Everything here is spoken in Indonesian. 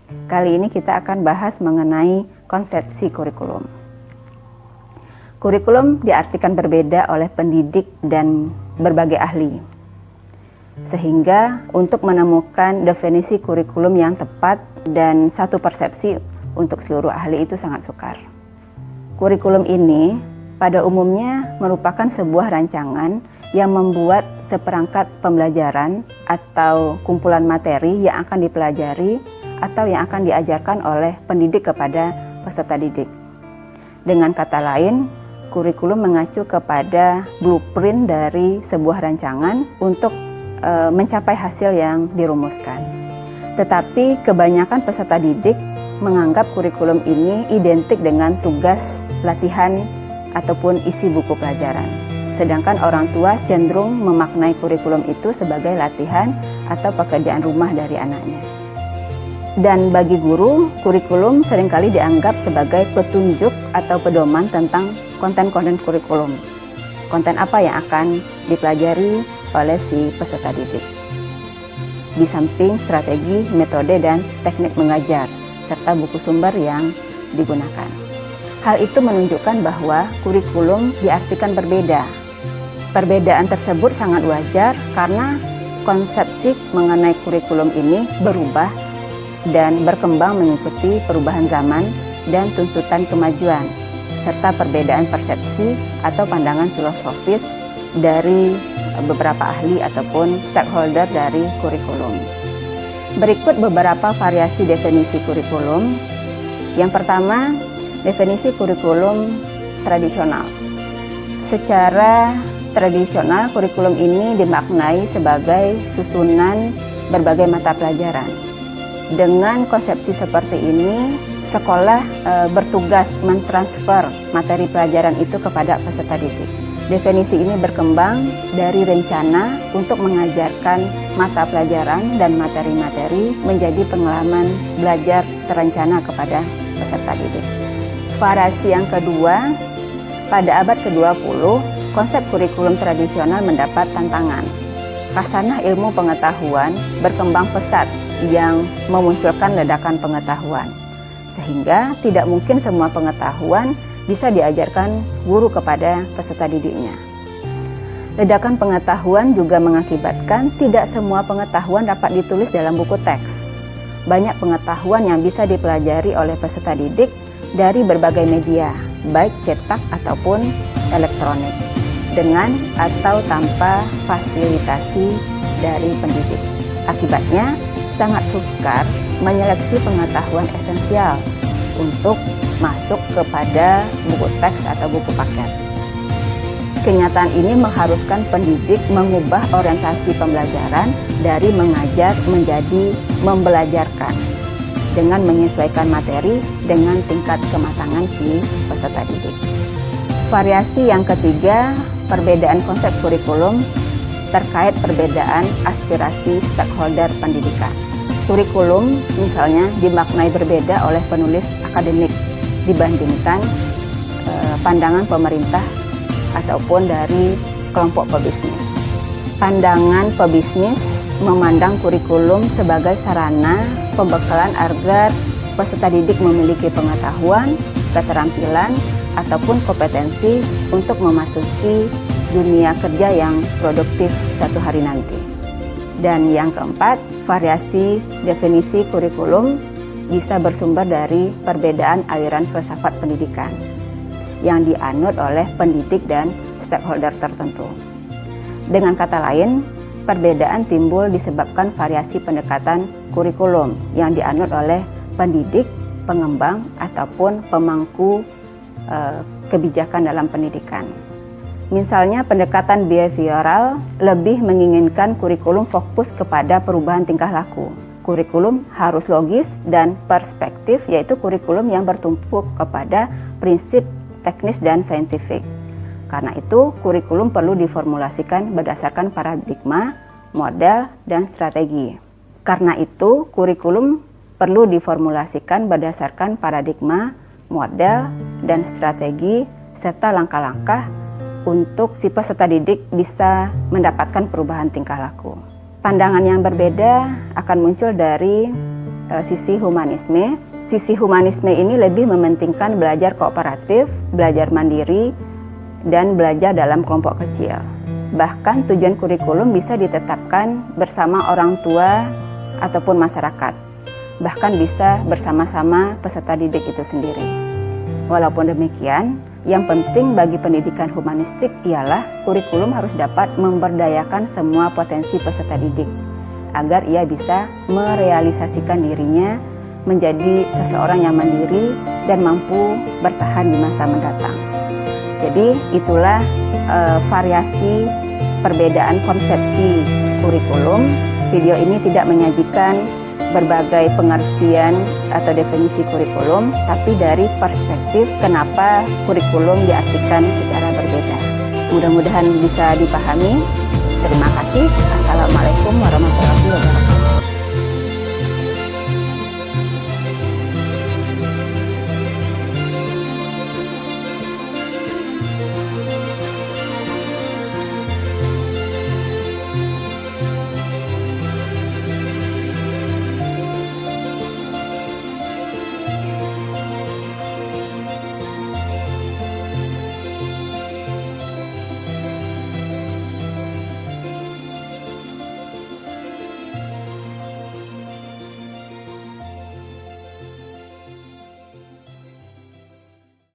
Kali ini kita akan bahas mengenai konsepsi kurikulum. Kurikulum diartikan berbeda oleh pendidik dan berbagai ahli. Sehingga untuk menemukan definisi kurikulum yang tepat dan satu persepsi untuk seluruh ahli itu sangat sukar. Kurikulum ini pada umumnya merupakan sebuah rancangan yang membuat seperangkat pembelajaran atau kumpulan materi yang akan dipelajari atau yang akan diajarkan oleh pendidik kepada peserta didik. Dengan kata lain, kurikulum mengacu kepada blueprint dari sebuah rancangan untuk mencapai hasil yang dirumuskan. Tetapi kebanyakan peserta didik menganggap kurikulum ini identik dengan tugas, latihan, ataupun isi buku pelajaran. Sedangkan orang tua cenderung memaknai kurikulum itu sebagai latihan atau pekerjaan rumah dari anaknya. Dan bagi guru, kurikulum seringkali dianggap sebagai petunjuk atau pedoman tentang konten-konten kurikulum. Konten apa yang akan dipelajari oleh si peserta didik. Di samping strategi, metode, dan teknik mengajar, serta buku sumber yang digunakan. Hal itu menunjukkan bahwa kurikulum diartikan berbeda. Perbedaan tersebut sangat wajar karena konsepsi mengenai kurikulum ini berubah dan berkembang mengikuti perubahan zaman dan tuntutan kemajuan, serta perbedaan persepsi atau pandangan filosofis dari beberapa ahli ataupun stakeholder dari kurikulum. Berikut beberapa variasi definisi kurikulum. Yang pertama, definisi kurikulum tradisional. Secara tradisional, kurikulum ini dimaknai sebagai susunan berbagai mata pelajaran. Dengan konsepsi seperti ini, sekolah bertugas mentransfer materi pelajaran itu kepada peserta didik. Definisi ini berkembang dari rencana untuk mengajarkan mata pelajaran dan materi-materi menjadi pengalaman belajar terencana kepada peserta didik. Variasi yang kedua, pada abad ke-20, konsep kurikulum tradisional mendapat tantangan. Khasanah ilmu pengetahuan berkembang pesat yang memunculkan ledakan pengetahuan. Sehingga tidak mungkin semua pengetahuan bisa diajarkan guru kepada peserta didiknya. Ledakan pengetahuan juga mengakibatkan tidak semua pengetahuan dapat ditulis dalam buku teks. Banyak pengetahuan yang bisa dipelajari oleh peserta didik dari berbagai media, baik cetak ataupun elektronik, dengan atau tanpa fasilitasi dari pendidik. Akibatnya, sangat sukar menyeleksi pengetahuan esensial untuk masuk kepada buku teks atau buku paket. Kenyataan ini mengharuskan pendidik mengubah orientasi pembelajaran dari mengajar menjadi membelajarkan dengan menyesuaikan materi dengan tingkat kematangan si peserta didik. Variasi yang ketiga, perbedaan konsep kurikulum terkait perbedaan aspirasi stakeholder pendidikan. Kurikulum misalnya dimaknai berbeda oleh penulis akademik dibandingkan pandangan pemerintah ataupun dari kelompok pebisnis. Pandangan pebisnis memandang kurikulum sebagai sarana pembekalan agar peserta didik memiliki pengetahuan, keterampilan, ataupun kompetensi untuk memasuki dunia kerja yang produktif suatu hari nanti. Dan yang keempat, variasi definisi kurikulum bisa bersumber dari perbedaan aliran filsafat pendidikan yang dianut oleh pendidik dan stakeholder tertentu. Dengan kata lain, perbedaan timbul disebabkan variasi pendekatan kurikulum yang dianut oleh pendidik, pengembang, ataupun pemangku kebijakan dalam pendidikan. Misalnya pendekatan behavioral lebih menginginkan kurikulum fokus kepada perubahan tingkah laku. Kurikulum harus logis dan perspektif, yaitu kurikulum yang bertumpu kepada prinsip teknis dan saintifik. Karena itu, kurikulum perlu diformulasikan berdasarkan paradigma, model, dan strategi. Karena itu, kurikulum perlu diformulasikan berdasarkan paradigma, model, dan strategi, serta langkah-langkah untuk si peserta didik bisa mendapatkan perubahan tingkah laku. Pandangan yang berbeda akan muncul dari sisi humanisme. Sisi humanisme ini lebih mementingkan belajar kooperatif, belajar mandiri, dan belajar dalam kelompok kecil. Bahkan tujuan kurikulum bisa ditetapkan bersama orang tua ataupun masyarakat. Bahkan bisa bersama-sama peserta didik itu sendiri. Walaupun demikian, yang penting bagi pendidikan humanistik ialah kurikulum harus dapat memberdayakan semua potensi peserta didik agar ia bisa merealisasikan dirinya menjadi seseorang yang mandiri dan mampu bertahan di masa mendatang. Jadi itulah variasi perbedaan konsepsi kurikulum. Video ini tidak menyajikan berbagai pengertian atau definisi kurikulum, tapi dari perspektif kenapa kurikulum diartikan secara berbeda. Mudah-mudahan bisa dipahami. Terima kasih. Assalamualaikum warahmatullahi wabarakatuh.